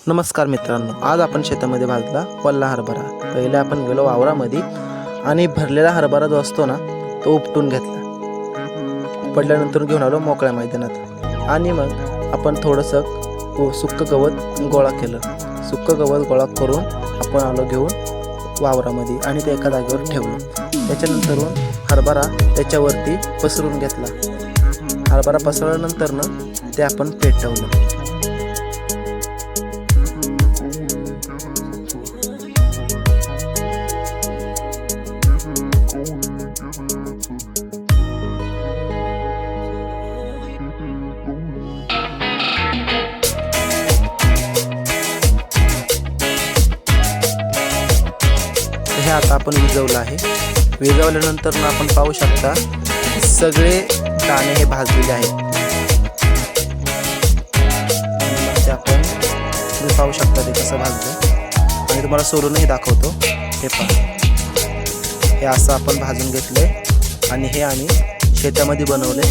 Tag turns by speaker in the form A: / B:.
A: नमस्कार मित्रांनो, आज आपण शेतामध्ये भाजला वल्ला हरभरा। पहिले आपण गेलो वावरामध्ये आणि भरलेला हरभरा जो असतो ना तो उपटून घेतला। पडल्यानंतर घेऊन आलो मोकळ्या मैदानात आणि मग आपण थोडंसं सुक्क गवत गोळा केलं। सुक्क गवत गोळा करून आपण आलो घेऊन वावरामध्ये आणि ते एका जागेवर ठेवलं। त्याच्यानंतर हरभरा त्याच्यावरती पसरून घेतला। हरभरा पसरल्यानंतर ते आपण पेटवलं। हे आता आपण विजवलं आहे। विजवल्यानंतर आपण पाहू शकता सगळे दाणे हे भाजलेले आहेत। ते आपण पाहू शकता ते कसं भाजलं आणि तुम्हाला सोडूनही दाखवतो। हे पहा, हे असं आपण भाजून घेतलंय आणि हे आम्ही शेतामध्ये बनवले।